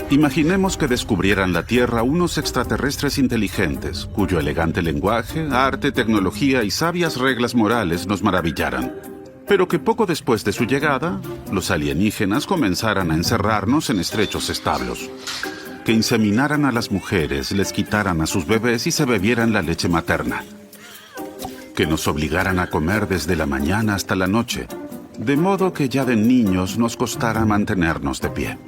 Imaginemos que descubrieran la Tierra unos extraterrestres inteligentes, cuyo elegante lenguaje, arte, tecnología y sabias reglas morales nos maravillaran. Pero que poco después de su llegada, los alienígenas comenzaran a encerrarnos en estrechos establos. Que inseminaran a las mujeres, les quitaran a sus bebés y se bebieran la leche materna. Que nos obligaran a comer desde la mañana hasta la noche, de modo que ya de niños nos costara mantenernos de pie.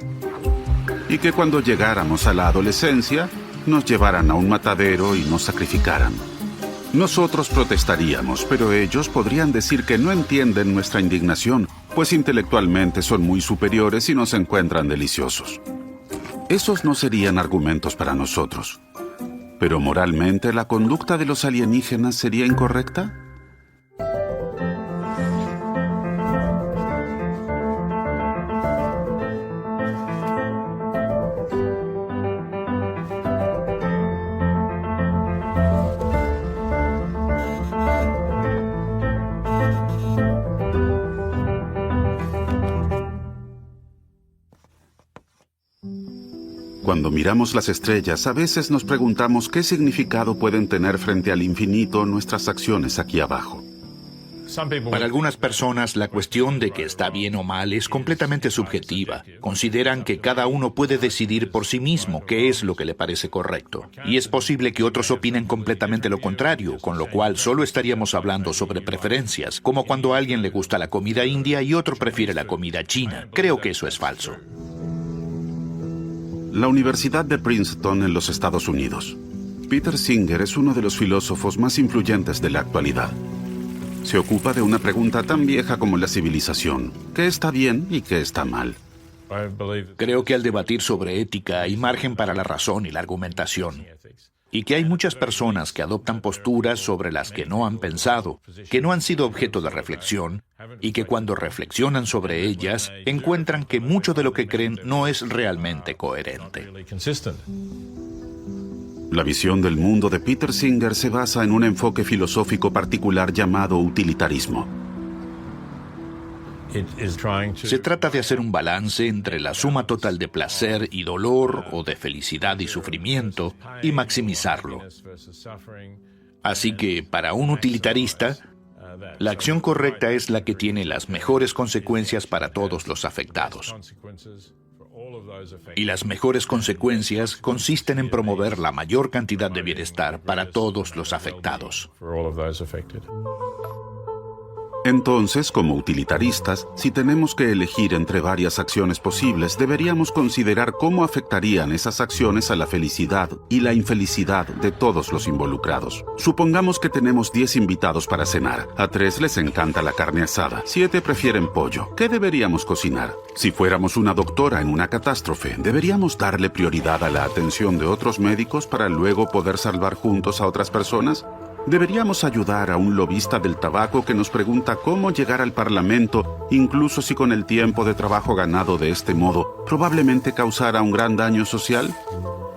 Y que cuando llegáramos a la adolescencia, nos llevaran a un matadero y nos sacrificaran. Nosotros protestaríamos, pero ellos podrían decir que no entienden nuestra indignación, pues intelectualmente son muy superiores y nos encuentran deliciosos. Esos no serían argumentos para nosotros. Pero moralmente, ¿la conducta de los alienígenas sería incorrecta? Cuando miramos las estrellas, a veces nos preguntamos qué significado pueden tener frente al infinito nuestras acciones aquí abajo. Para algunas personas, la cuestión de que está bien o mal es completamente subjetiva. Consideran que cada uno puede decidir por sí mismo qué es lo que le parece correcto. Y es posible que otros opinen completamente lo contrario, con lo cual solo estaríamos hablando sobre preferencias, como cuando a alguien le gusta la comida india y otro prefiere la comida china. Creo que eso es falso. La Universidad de Princeton en los Estados Unidos. Peter Singer es uno de los filósofos más influyentes de la actualidad. Se ocupa de una pregunta tan vieja como la civilización: ¿qué está bien y qué está mal? Creo que al debatir sobre ética hay margen para la razón y la argumentación. Y que hay muchas personas que adoptan posturas sobre las que no han pensado, que no han sido objeto de reflexión, y que cuando reflexionan sobre ellas, encuentran que mucho de lo que creen no es realmente coherente. La visión del mundo de Peter Singer se basa en un enfoque filosófico particular llamado utilitarismo. Se trata de hacer un balance entre la suma total de placer y dolor, o de felicidad y sufrimiento, y maximizarlo. Así que, para un utilitarista, la acción correcta es la que tiene las mejores consecuencias para todos los afectados. Y las mejores consecuencias consisten en promover la mayor cantidad de bienestar para todos los afectados. Entonces, como utilitaristas, si tenemos que elegir entre varias acciones posibles, deberíamos considerar cómo afectarían esas acciones a la felicidad y la infelicidad de todos los involucrados. Supongamos que tenemos 10 invitados para cenar. A 3 les encanta la carne asada, 7 prefieren pollo. ¿Qué deberíamos cocinar? Si fuéramos una doctora en una catástrofe, ¿deberíamos darle prioridad a la atención de otros médicos para luego poder salvar juntos a otras personas? ¿Deberíamos ayudar a un lobista del tabaco que nos pregunta cómo llegar al Parlamento, incluso si con el tiempo de trabajo ganado de este modo probablemente causara un gran daño social?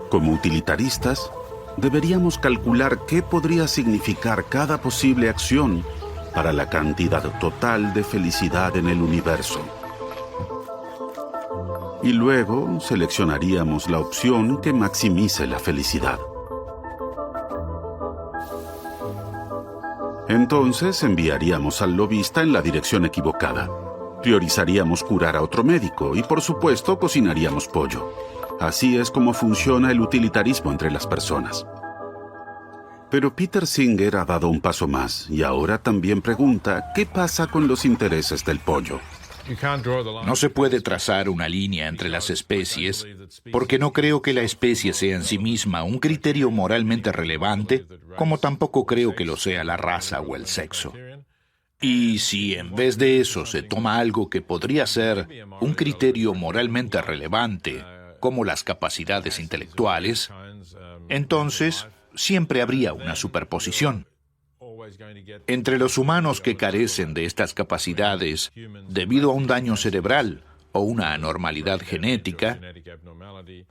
Como utilitaristas, deberíamos calcular qué podría significar cada posible acción para la cantidad total de felicidad en el universo. Y luego seleccionaríamos la opción que maximice la felicidad. Entonces enviaríamos al lobista en la dirección equivocada. Priorizaríamos curar a otro médico y, por supuesto, cocinaríamos pollo. Así es como funciona el utilitarismo entre las personas. Pero Peter Singer ha dado un paso más y ahora también pregunta ¿qué pasa con los intereses del pollo? No se puede trazar una línea entre las especies, porque no creo que la especie sea en sí misma un criterio moralmente relevante, como tampoco creo que lo sea la raza o el sexo. Y si en vez de eso se toma algo que podría ser un criterio moralmente relevante, como las capacidades intelectuales, entonces siempre habría una superposición. Entre los humanos que carecen de estas capacidades debido a un daño cerebral o una anormalidad genética,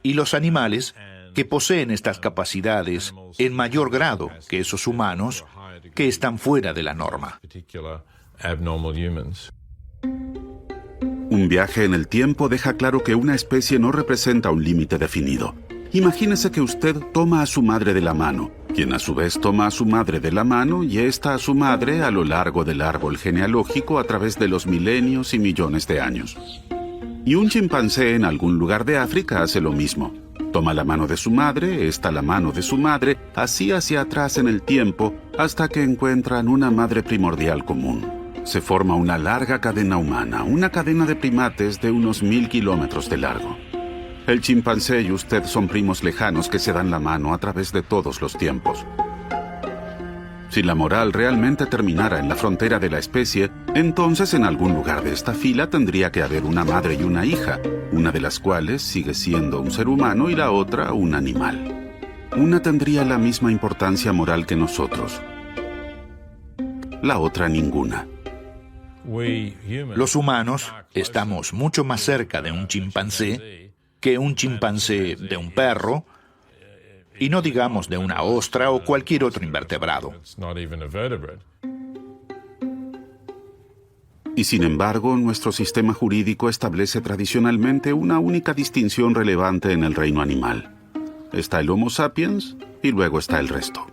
y los animales que poseen estas capacidades en mayor grado que esos humanos que están fuera de la norma. Un viaje en el tiempo deja claro que una especie no representa un límite definido. Imagínese que usted toma a su madre de la mano, quien a su vez toma a su madre de la mano y esta a su madre a lo largo del árbol genealógico a través de los milenios y millones de años. Y un chimpancé en algún lugar de África hace lo mismo. Toma la mano de su madre, esta la mano de su madre, así hacia atrás en el tiempo, hasta que encuentran una madre primordial común. Se forma una larga cadena humana, una cadena de primates de unos 1000 kilómetros de largo. El chimpancé y usted son primos lejanos que se dan la mano a través de todos los tiempos. Si la moral realmente terminara en la frontera de la especie, entonces en algún lugar de esta fila tendría que haber una madre y una hija, una de las cuales sigue siendo un ser humano y la otra un animal. Una tendría la misma importancia moral que nosotros, la otra ninguna. Los humanos estamos mucho más cerca de un chimpancé que un chimpancé de un perro, y no digamos de una ostra o cualquier otro invertebrado. Y sin embargo, nuestro sistema jurídico establece tradicionalmente una única distinción relevante en el reino animal. Está el Homo sapiens y luego está el resto.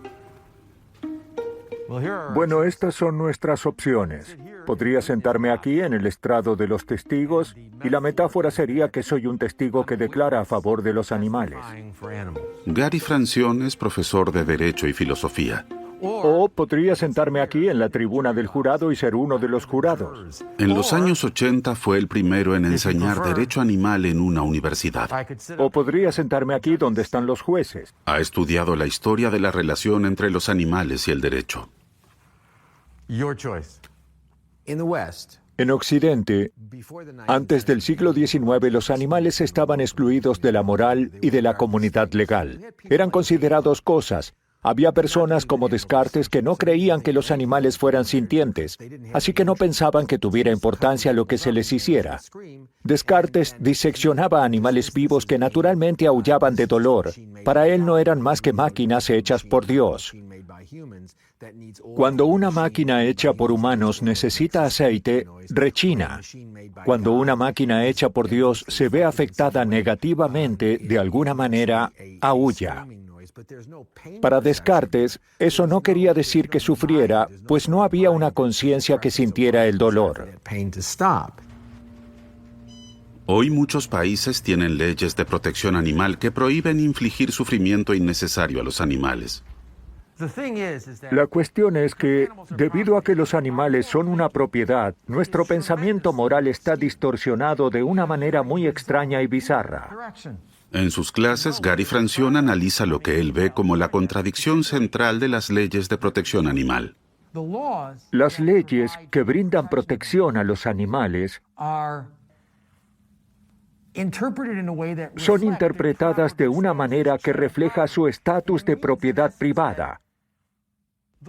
Bueno, estas son nuestras opciones. Podría sentarme aquí en el estrado de los testigos y la metáfora sería que soy un testigo que declara a favor de los animales. Gary Francione es profesor de Derecho y Filosofía. O podría sentarme aquí en la tribuna del jurado y ser uno de los jurados. En los años 80 fue el primero en enseñar Derecho Animal en una universidad. O podría sentarme aquí donde están los jueces. Ha estudiado la historia de la relación entre los animales y el derecho. En Occidente, antes del siglo XIX, los animales estaban excluidos de la moral y de la comunidad legal. Eran considerados cosas. Había personas como Descartes que no creían que los animales fueran sintientes, así que no pensaban que tuviera importancia lo que se les hiciera. Descartes diseccionaba animales vivos que naturalmente aullaban de dolor. Para él no eran más que máquinas hechas por Dios. Cuando una máquina hecha por humanos necesita aceite, rechina. Cuando una máquina hecha por Dios se ve afectada negativamente de alguna manera, aúlla. Para Descartes, eso no quería decir que sufriera, pues no había una conciencia que sintiera el dolor. Hoy muchos países tienen leyes de protección animal que prohíben infligir sufrimiento innecesario a los animales. La cuestión es que, debido a que los animales son una propiedad, nuestro pensamiento moral está distorsionado de una manera muy extraña y bizarra. En sus clases, Gary Francione analiza lo que él ve como la contradicción central de las leyes de protección animal. Las leyes que brindan protección a los animales son interpretadas de una manera que refleja su estatus de propiedad privada.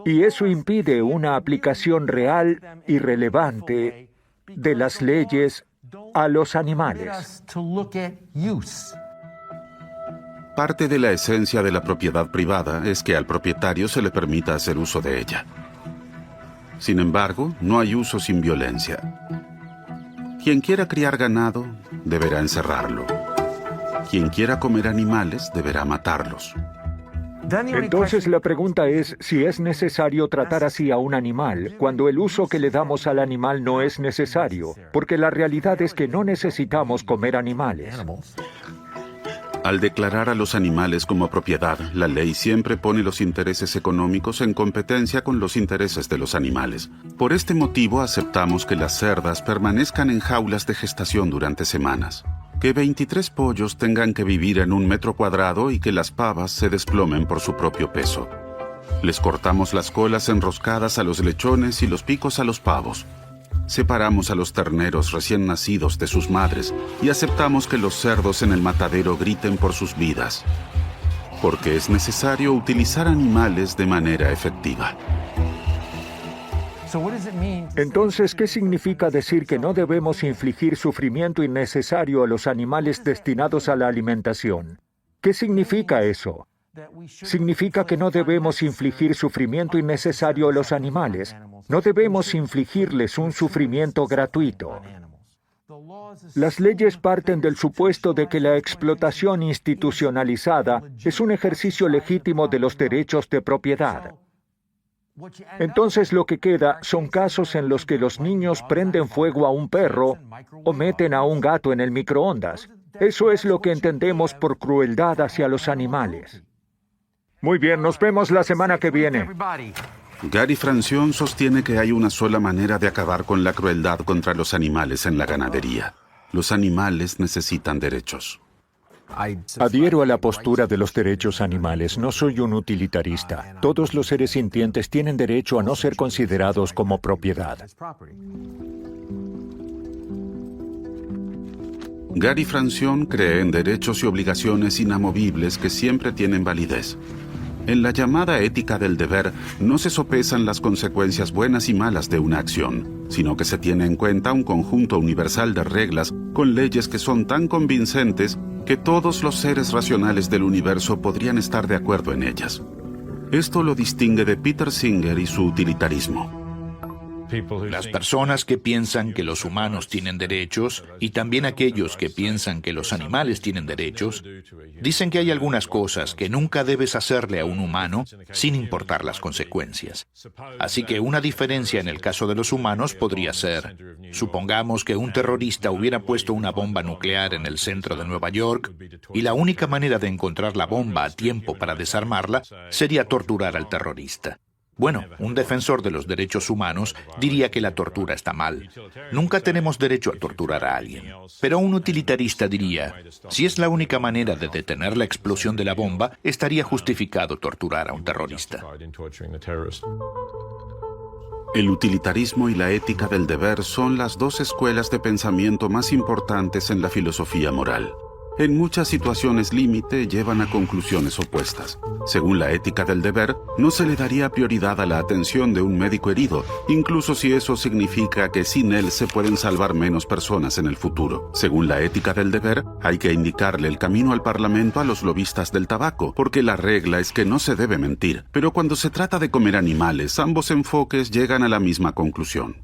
Y eso impide una aplicación real y relevante de las leyes a los animales. Parte de la esencia de la propiedad privada es que al propietario se le permita hacer uso de ella. Sin embargo, no hay uso sin violencia. Quien quiera criar ganado, deberá encerrarlo. Quien quiera comer animales, deberá matarlos. Entonces la pregunta es si es necesario tratar así a un animal, cuando el uso que le damos al animal no es necesario, porque la realidad es que no necesitamos comer animales. Al declarar a los animales como propiedad, la ley siempre pone los intereses económicos en competencia con los intereses de los animales. Por este motivo aceptamos que las cerdas permanezcan en jaulas de gestación durante semanas, que 23 pollos tengan que vivir en 1 metro cuadrado y que las pavas se desplomen por su propio peso. Les cortamos las colas enroscadas a los lechones y los picos a los pavos. Separamos a los terneros recién nacidos de sus madres y aceptamos que los cerdos en el matadero griten por sus vidas, porque es necesario utilizar animales de manera efectiva. Entonces, ¿qué significa decir que no debemos infligir sufrimiento innecesario a los animales destinados a la alimentación? ¿Qué significa eso? Significa que no debemos infligir sufrimiento innecesario a los animales. No debemos infligirles un sufrimiento gratuito. Las leyes parten del supuesto de que la explotación institucionalizada es un ejercicio legítimo de los derechos de propiedad. Entonces lo que queda son casos en los que los niños prenden fuego a un perro o meten a un gato en el microondas. Eso es lo que entendemos por crueldad hacia los animales. Muy bien, nos vemos la semana que viene. Gary Francione sostiene que hay una sola manera de acabar con la crueldad contra los animales en la ganadería. Los animales necesitan derechos. Adhiero a la postura de los derechos animales. No soy un utilitarista. Todos los seres sintientes tienen derecho a no ser considerados como propiedad. Gary Francione cree en derechos y obligaciones inamovibles que siempre tienen validez. En la llamada ética del deber no se sopesan las consecuencias buenas y malas de una acción, sino que se tiene en cuenta un conjunto universal de reglas con leyes que son tan convincentes que todos los seres racionales del universo podrían estar de acuerdo en ellas. Esto lo distingue de Peter Singer y su utilitarismo. Las personas que piensan que los humanos tienen derechos y también aquellos que piensan que los animales tienen derechos, dicen que hay algunas cosas que nunca debes hacerle a un humano sin importar las consecuencias. Así que una diferencia en el caso de los humanos podría ser, supongamos que un terrorista hubiera puesto una bomba nuclear en el centro de Nueva York y la única manera de encontrar la bomba a tiempo para desarmarla sería torturar al terrorista. Bueno, un defensor de los derechos humanos diría que la tortura está mal. Nunca tenemos derecho a torturar a alguien. Pero un utilitarista diría, si es la única manera de detener la explosión de la bomba, estaría justificado torturar a un terrorista. El utilitarismo y la ética del deber son las dos escuelas de pensamiento más importantes en la filosofía moral. En muchas situaciones límite llevan a conclusiones opuestas. Según la ética del deber, no se le daría prioridad a la atención de un médico herido, incluso si eso significa que sin él se pueden salvar menos personas en el futuro. Según la ética del deber, hay que indicarle el camino al Parlamento a los lobistas del tabaco, porque la regla es que no se debe mentir. Pero cuando se trata de comer animales, ambos enfoques llegan a la misma conclusión.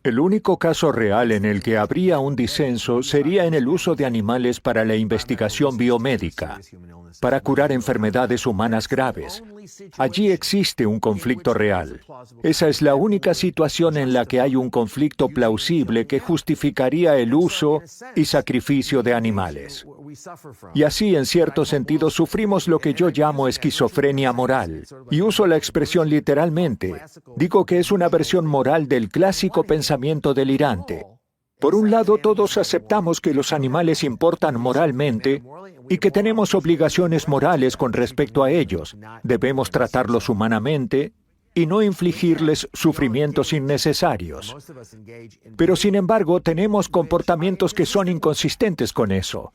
El único caso real en el que habría un disenso sería en el uso de animales para la investigación biomédica, para curar enfermedades humanas graves. Allí existe un conflicto real. Esa es la única situación en la que hay un conflicto plausible que justificaría el uso y sacrificio de animales. Y así, en cierto sentido, sufrimos lo que yo llamo esquizofrenia moral. Y uso la expresión literalmente. Digo que es una versión moral del clásico pensamiento delirante. Por un lado, todos aceptamos que los animales importan moralmente y que tenemos obligaciones morales con respecto a ellos. Debemos tratarlos humanamente y no infligirles sufrimientos innecesarios. Pero sin embargo, tenemos comportamientos que son inconsistentes con eso.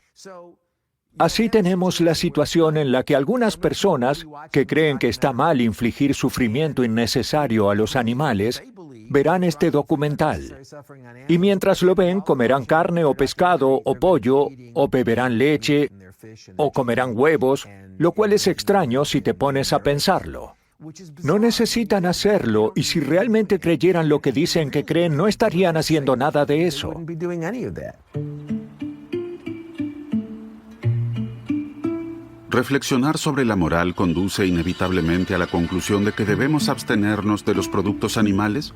Así tenemos la situación en la que algunas personas, que creen que está mal infligir sufrimiento innecesario a los animales, verán este documental. Y mientras lo ven, comerán carne o pescado o pollo, o beberán leche, o comerán huevos, lo cual es extraño si te pones a pensarlo. No necesitan hacerlo, y si realmente creyeran lo que dicen que creen, no estarían haciendo nada de eso. Reflexionar sobre la moral conduce inevitablemente a la conclusión de que debemos abstenernos de los productos animales.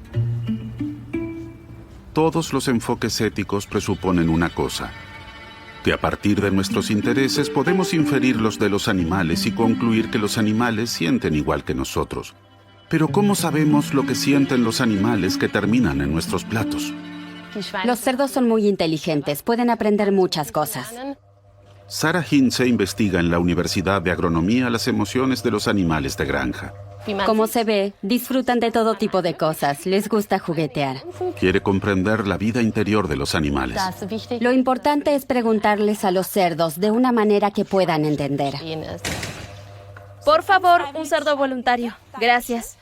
Todos los enfoques éticos presuponen una cosa: que a partir de nuestros intereses podemos inferir los de los animales y concluir que los animales sienten igual que nosotros. Pero ¿cómo sabemos lo que sienten los animales que terminan en nuestros platos? Los cerdos son muy inteligentes, pueden aprender muchas cosas. Sarah Hintze investiga en la Universidad de Agronomía las emociones de los animales de granja. Como se ve, disfrutan de todo tipo de cosas, les gusta juguetear. Quiere comprender la vida interior de los animales. Lo importante es preguntarles a los cerdos de una manera que puedan entender. Por favor, un cerdo voluntario. Gracias.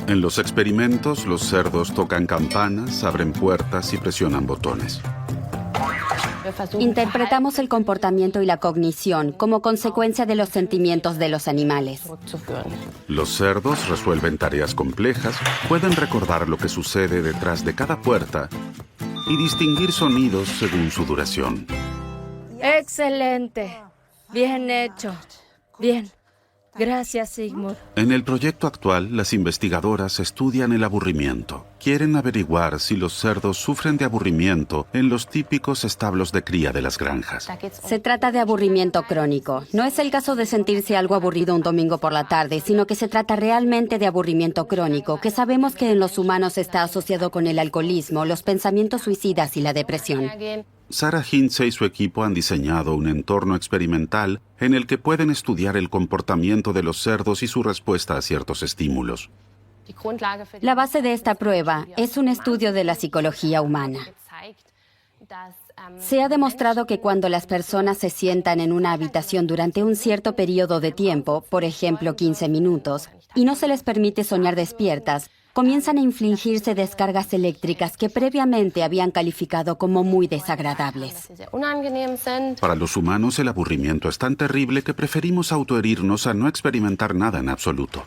En los experimentos, los cerdos tocan campanas, abren puertas y presionan botones. Interpretamos el comportamiento y la cognición como consecuencia de los sentimientos de los animales. Los cerdos resuelven tareas complejas, pueden recordar lo que sucede detrás de cada puerta y distinguir sonidos según su duración. Excelente. Bien hecho. Bien. Gracias, Sigmund. En el proyecto actual, las investigadoras estudian el aburrimiento. Quieren averiguar si los cerdos sufren de aburrimiento en los típicos establos de cría de las granjas. Se trata de aburrimiento crónico. No es el caso de sentirse algo aburrido un domingo por la tarde, sino que se trata realmente de aburrimiento crónico, que sabemos que en los humanos está asociado con el alcoholismo, los pensamientos suicidas y la depresión. Sarah Hintze y su equipo han diseñado un entorno experimental en el que pueden estudiar el comportamiento de los cerdos y su respuesta a ciertos estímulos. La base de esta prueba es un estudio de la psicología humana. Se ha demostrado que cuando las personas se sientan en una habitación durante un cierto periodo de tiempo, por ejemplo 15 minutos, y no se les permite soñar despiertas, comienzan a infligirse descargas eléctricas que previamente habían calificado como muy desagradables. Para los humanos, el aburrimiento es tan terrible que preferimos autoherirnos a no experimentar nada en absoluto.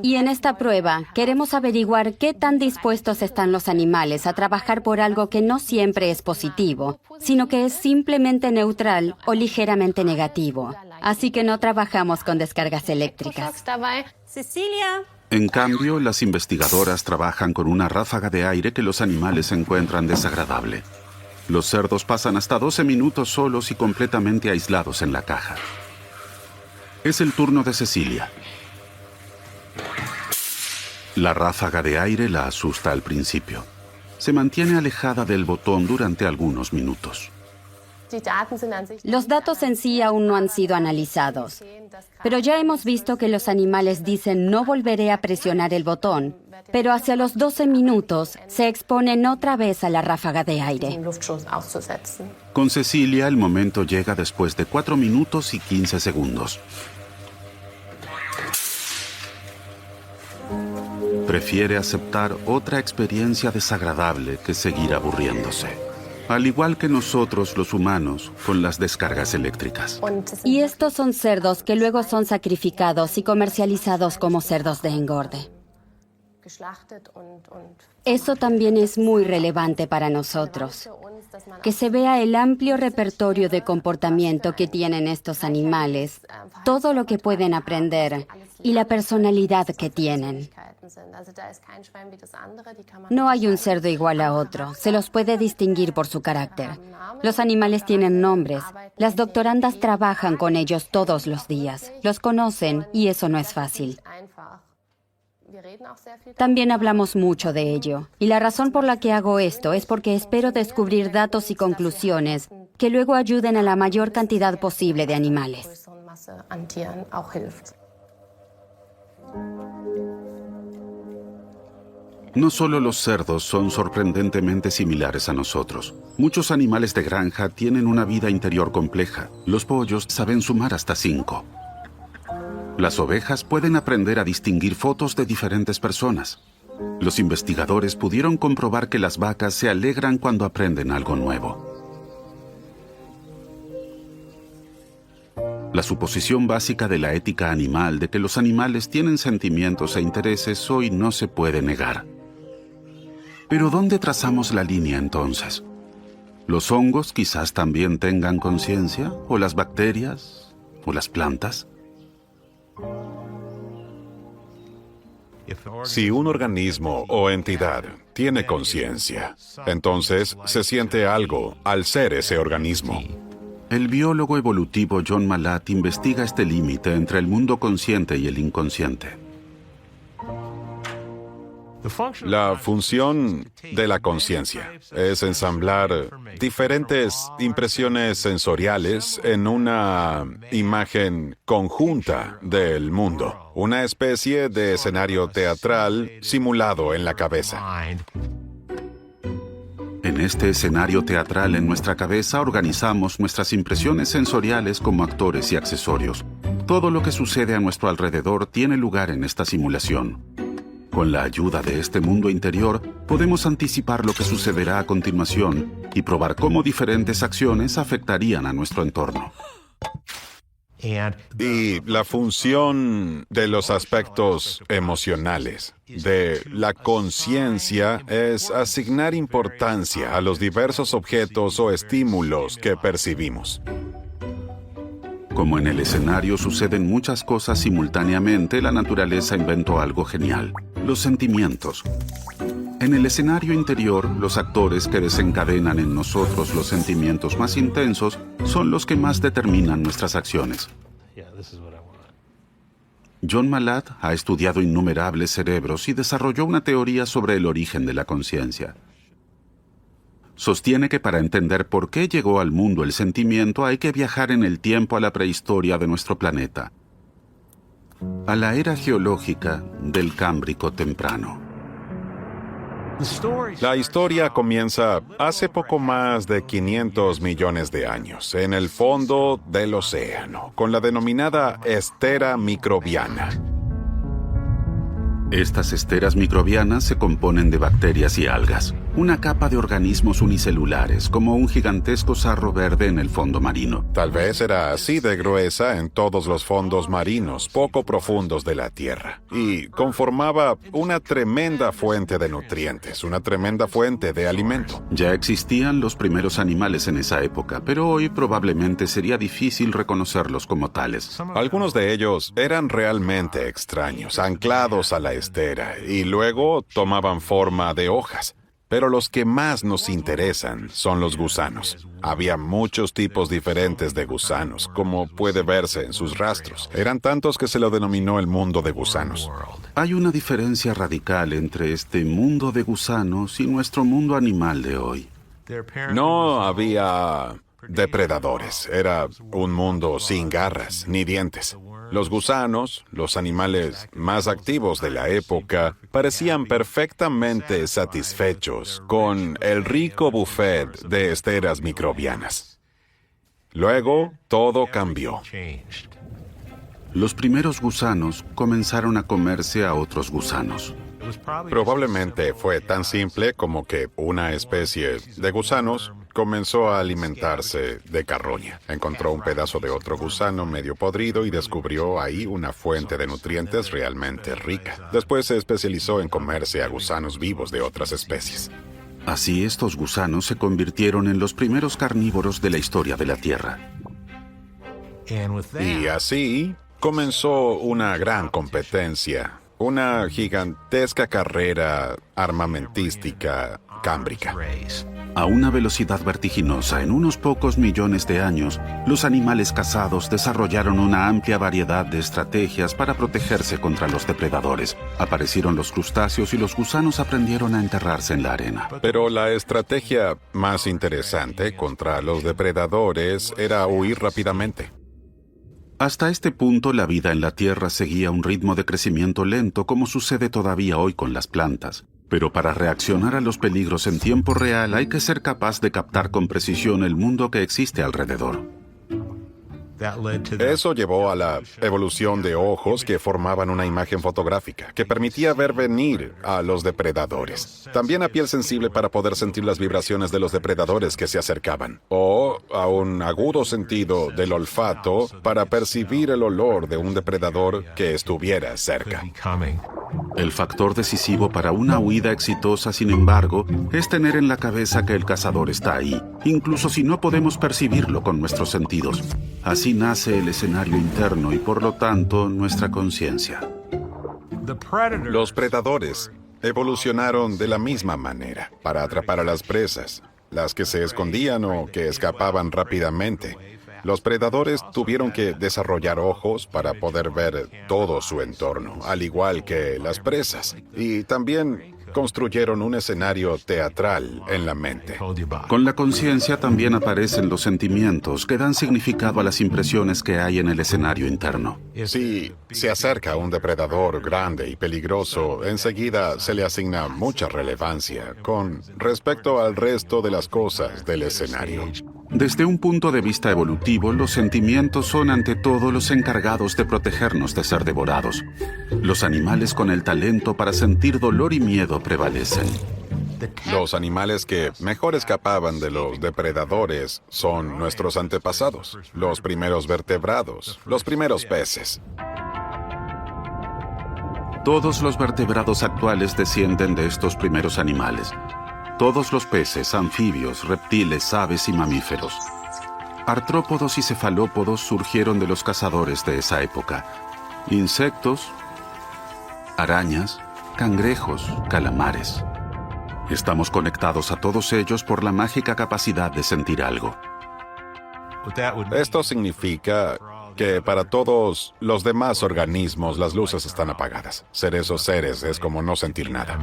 Y en esta prueba queremos averiguar qué tan dispuestos están los animales a trabajar por algo que no siempre es positivo, sino que es simplemente neutral o ligeramente negativo. Así que no trabajamos con descargas eléctricas. En cambio, las investigadoras trabajan con una ráfaga de aire que los animales encuentran desagradable. Los cerdos pasan hasta 12 minutos solos y completamente aislados en la caja. Es el turno de Cecilia. La ráfaga de aire la asusta al principio. Se mantiene alejada del botón durante algunos minutos. Los datos en sí aún no han sido analizados, pero ya hemos visto que los animales dicen no volveré a presionar el botón, pero hacia los 12 minutos se exponen otra vez a la ráfaga de aire. Con Cecilia, el momento llega después de 4 minutos y 15 segundos. Prefiere aceptar otra experiencia desagradable que seguir aburriéndose. Al igual que nosotros los humanos con las descargas eléctricas. Y estos son cerdos que luego son sacrificados y comercializados como cerdos de engorde. Eso también es muy relevante para nosotros, que se vea el amplio repertorio de comportamiento que tienen estos animales, todo lo que pueden aprender y la personalidad que tienen. No hay un cerdo igual a otro, se los puede distinguir por su carácter. Los animales tienen nombres, las doctorandas trabajan con ellos todos los días, los conocen y eso no es fácil. También hablamos mucho de ello, y la razón por la que hago esto es porque espero descubrir datos y conclusiones que luego ayuden a la mayor cantidad posible de animales. No solo los cerdos son sorprendentemente similares a nosotros. Muchos animales de granja tienen una vida interior compleja. Los pollos saben sumar hasta 5. Las ovejas pueden aprender a distinguir fotos de diferentes personas. Los investigadores pudieron comprobar que las vacas se alegran cuando aprenden algo nuevo. La suposición básica de la ética animal de que los animales tienen sentimientos e intereses hoy no se puede negar. Pero ¿dónde trazamos la línea entonces? ¿Los hongos quizás también tengan conciencia? ¿O las bacterias? ¿O las plantas? Si un organismo o entidad tiene conciencia, entonces se siente algo al ser ese organismo. El biólogo evolutivo John Malat investiga este límite entre el mundo consciente y el inconsciente. La función de la conciencia es ensamblar diferentes impresiones sensoriales en una imagen conjunta del mundo, una especie de escenario teatral simulado en la cabeza. En este escenario teatral en nuestra cabeza organizamos nuestras impresiones sensoriales como actores y accesorios. Todo lo que sucede a nuestro alrededor tiene lugar en esta simulación. Con la ayuda de este mundo interior, podemos anticipar lo que sucederá a continuación y probar cómo diferentes acciones afectarían a nuestro entorno. Y la función de los aspectos emocionales, de la conciencia, es asignar importancia a los diversos objetos o estímulos que percibimos. Como en el escenario suceden muchas cosas simultáneamente, la naturaleza inventó algo genial: los sentimientos. En el escenario interior, los actores que desencadenan en nosotros los sentimientos más intensos son los que más determinan nuestras acciones. John Malat ha estudiado innumerables cerebros y desarrolló una teoría sobre el origen de la conciencia. Sostiene que para entender por qué llegó al mundo el sentimiento hay que viajar en el tiempo a la prehistoria de nuestro planeta, a la era geológica del Cámbrico temprano. La historia comienza hace poco más de 500 millones de años, en el fondo del océano, con la denominada estera microbiana. Estas esteras microbianas se componen de bacterias y algas, una capa de organismos unicelulares, como un gigantesco sarro verde en el fondo marino. Tal vez era así de gruesa en todos los fondos marinos poco profundos de la Tierra, y conformaba una tremenda fuente de nutrientes, una tremenda fuente de alimento. Ya existían los primeros animales en esa época, pero hoy probablemente sería difícil reconocerlos como tales. Algunos de ellos eran realmente extraños, anclados a la estera, y luego tomaban forma de hojas. Pero los que más nos interesan son los gusanos. Había muchos tipos diferentes de gusanos, como puede verse en sus rastros. Eran tantos que se lo denominó el mundo de gusanos. Hay una diferencia radical entre este mundo de gusanos y nuestro mundo animal de hoy. No había depredadores. Era un mundo sin garras ni dientes. Los gusanos, los animales más activos de la época, parecían perfectamente satisfechos con el rico buffet de esteras microbianas. Luego, todo cambió. Los primeros gusanos comenzaron a comerse a otros gusanos. Probablemente fue tan simple como que una especie de gusanos comenzó a alimentarse de carroña. Encontró un pedazo de otro gusano medio podrido y descubrió ahí una fuente de nutrientes realmente rica. Después se especializó en comerse a gusanos vivos de otras especies. Así, estos gusanos se convirtieron en los primeros carnívoros de la historia de la Tierra. Y así comenzó una gran competencia, una gigantesca carrera armamentística cámbrica. A una velocidad vertiginosa, en unos pocos millones de años, los animales cazados desarrollaron una amplia variedad de estrategias para protegerse contra los depredadores. Aparecieron los crustáceos y los gusanos aprendieron a enterrarse en la arena. Pero la estrategia más interesante contra los depredadores era huir rápidamente. Hasta este punto, la vida en la Tierra seguía un ritmo de crecimiento lento, como sucede todavía hoy con las plantas. Pero para reaccionar a los peligros en tiempo real hay que ser capaz de captar con precisión el mundo que existe alrededor. Eso llevó a la evolución de ojos que formaban una imagen fotográfica, que permitía ver venir a los depredadores. También a piel sensible para poder sentir las vibraciones de los depredadores que se acercaban. O a un agudo sentido del olfato para percibir el olor de un depredador que estuviera cerca. El factor decisivo para una huida exitosa, sin embargo, es tener en la cabeza que el cazador está ahí, incluso si no podemos percibirlo con nuestros sentidos. Así nace el escenario interno y, por lo tanto, nuestra conciencia. Los predadores evolucionaron de la misma manera para atrapar a las presas, las que se escondían o que escapaban rápidamente. Los predadores tuvieron que desarrollar ojos para poder ver todo su entorno, al igual que las presas. Y también construyeron un escenario teatral en la mente. Con la conciencia también aparecen los sentimientos que dan significado a las impresiones que hay en el escenario interno. Si se acerca un depredador grande y peligroso, enseguida se le asigna mucha relevancia con respecto al resto de las cosas del escenario. Desde un punto de vista evolutivo, los sentimientos son ante todo los encargados de protegernos de ser devorados. Los animales con el talento para sentir dolor y miedo prevalecen. Los animales que mejor escapaban de los depredadores son nuestros antepasados, los primeros vertebrados, los primeros peces. Todos los vertebrados actuales descienden de estos primeros animales. Todos los peces, anfibios, reptiles, aves y mamíferos. Artrópodos y cefalópodos surgieron de los cazadores de esa época. Insectos, arañas, cangrejos, calamares. Estamos conectados a todos ellos por la mágica capacidad de sentir algo. Esto significa que para todos los demás organismos las luces están apagadas. Ser esos seres es como no sentir nada.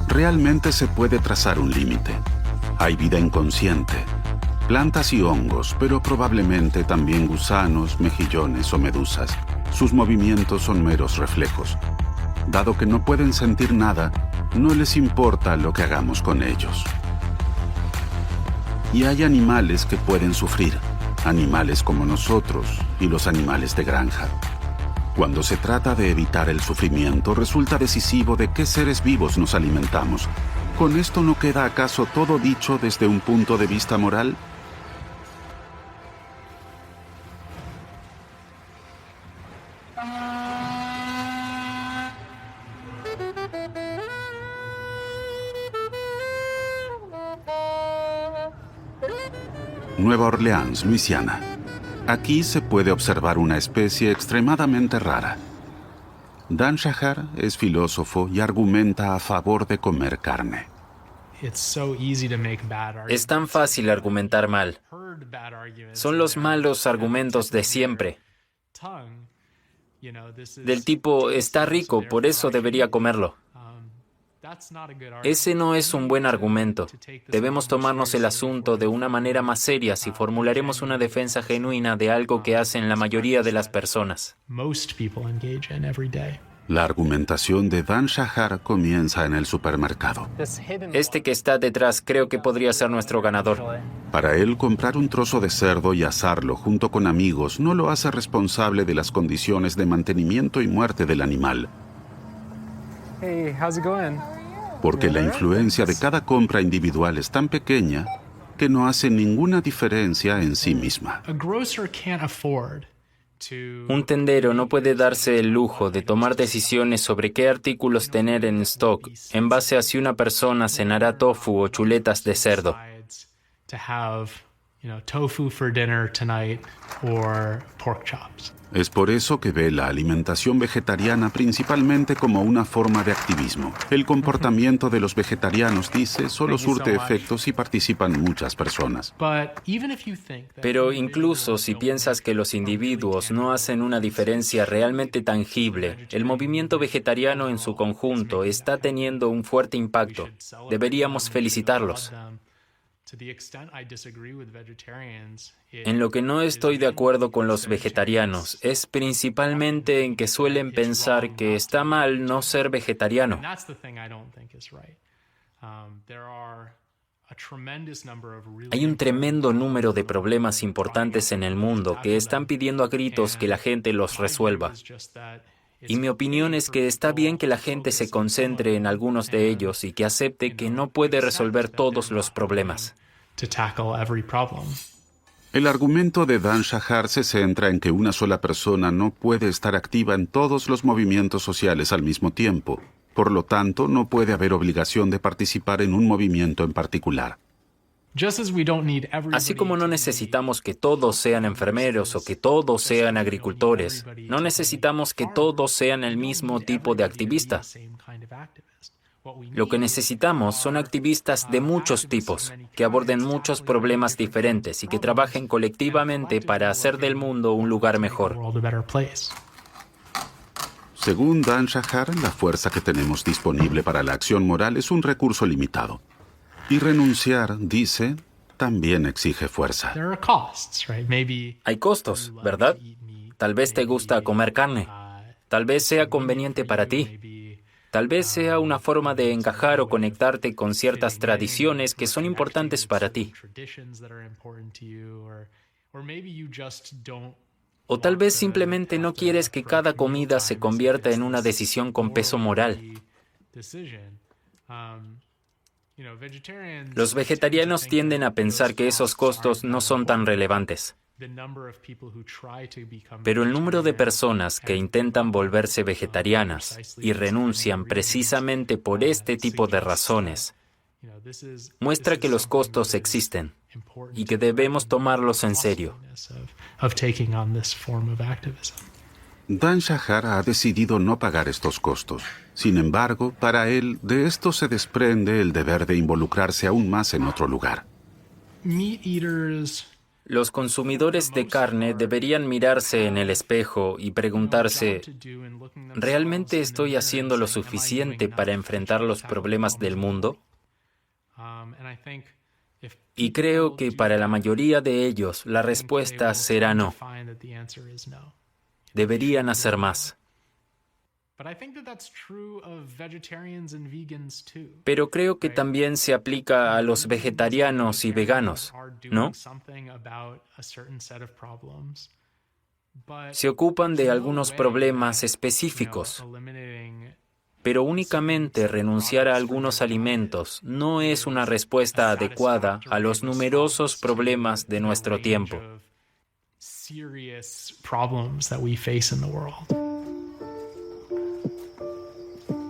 Realmente se puede trazar un límite. Hay vida inconsciente, plantas y hongos, pero probablemente también gusanos, mejillones o medusas. Sus movimientos son meros reflejos. Dado que no pueden sentir nada, no les importa lo que hagamos con ellos. Y hay animales que pueden sufrir, animales como nosotros y los animales de granja. Cuando se trata de evitar el sufrimiento, resulta decisivo de qué seres vivos nos alimentamos. ¿Con esto no queda acaso todo dicho desde un punto de vista moral? Nueva Orleans, Luisiana. Aquí se puede observar una especie extremadamente rara. Dan Shahar es filósofo y argumenta a favor de comer carne. Es tan fácil argumentar mal. Son los malos argumentos de siempre. Del tipo, está rico, por eso debería comerlo. Ese no es un buen argumento. Debemos tomarnos el asunto de una manera más seria si formularemos una defensa genuina de algo que hacen la mayoría de las personas. La argumentación de Dan Shahar comienza en el supermercado. Este que está detrás creo que podría ser nuestro ganador. Para él, comprar un trozo de cerdo y asarlo junto con amigos no lo hace responsable de las condiciones de mantenimiento y muerte del animal. Hey, how's it going? Porque la influencia de cada compra individual es tan pequeña que no hace ninguna diferencia en sí misma. Un tendero no puede darse el lujo de tomar decisiones sobre qué artículos tener en stock en base a si una persona cenará tofu o chuletas de cerdo. Tofu for dinner tonight or pork chops. Es por eso que ve la alimentación vegetariana principalmente como una forma de activismo. El comportamiento de los vegetarianos, dice, solo surte efectos si participan muchas personas. Pero incluso si piensas que los individuos no hacen una diferencia realmente tangible, el movimiento vegetariano en su conjunto está teniendo un fuerte impacto. Deberíamos felicitarlos. En lo que no estoy de acuerdo con los vegetarianos es principalmente en que suelen pensar que está mal no ser vegetariano. Hay un tremendo número de problemas importantes en el mundo que están pidiendo a gritos que la gente los resuelva. Y mi opinión es que está bien que la gente se concentre en algunos de ellos y que acepte que no puede resolver todos los problemas. El argumento de Dan Shahar se centra en que una sola persona no puede estar activa en todos los movimientos sociales al mismo tiempo. Por lo tanto, no puede haber obligación de participar en un movimiento en particular. Así como no necesitamos que todos sean enfermeros o que todos sean agricultores, no necesitamos que todos sean el mismo tipo de activista. Lo que necesitamos son activistas de muchos tipos, que aborden muchos problemas diferentes y que trabajen colectivamente para hacer del mundo un lugar mejor. Según Dan Shahar, la fuerza que tenemos disponible para la acción moral es un recurso limitado. Y renunciar, dice, también exige fuerza. Hay costos, ¿verdad? Tal vez te gusta comer carne. Tal vez sea conveniente para ti. Tal vez sea una forma de encajar o conectarte con ciertas tradiciones que son importantes para ti. O tal vez simplemente no quieres que cada comida se convierta en una decisión con peso moral. Los vegetarianos tienden a pensar que esos costos no son tan relevantes. Pero el número de personas que intentan volverse vegetarianas y renuncian precisamente por este tipo de razones muestra que los costos existen y que debemos tomarlos en serio. Dan Shahar ha decidido no pagar estos costos. Sin embargo, para él, de esto se desprende el deber de involucrarse aún más en otro lugar. Los consumidores de carne deberían mirarse en el espejo y preguntarse, ¿realmente estoy haciendo lo suficiente para enfrentar los problemas del mundo? Y creo que para la mayoría de ellos la respuesta será no. Deberían hacer más. Pero creo que también se aplica a los vegetarianos y veganos, ¿no? Se ocupan de algunos problemas específicos, pero únicamente renunciar a algunos alimentos no es una respuesta adecuada a los numerosos problemas de nuestro tiempo.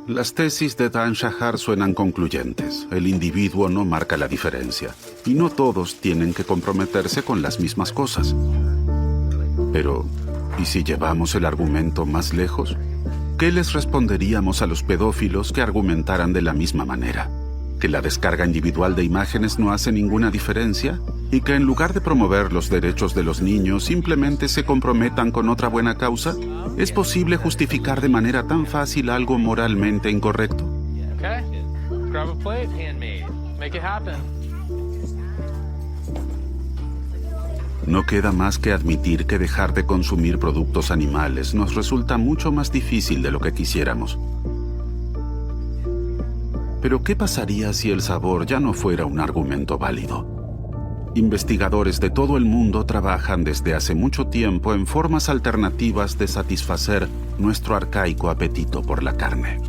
Las tesis de Dan Shahar suenan concluyentes. El individuo no marca la diferencia, y no todos tienen que comprometerse con las mismas cosas. Pero, ¿y si llevamos el argumento más lejos? ¿Qué les responderíamos a los pedófilos que argumentaran de la misma manera? ¿Que la descarga individual de imágenes no hace ninguna diferencia? ¿Y que en lugar de promover los derechos de los niños simplemente se comprometan con otra buena causa? ¿Es posible justificar de manera tan fácil algo moralmente incorrecto? No queda más que admitir que dejar de consumir productos animales nos resulta mucho más difícil de lo que quisiéramos. Pero ¿qué pasaría si el sabor ya no fuera un argumento válido? Investigadores de todo el mundo trabajan desde hace mucho tiempo en formas alternativas de satisfacer nuestro arcaico apetito por la carne.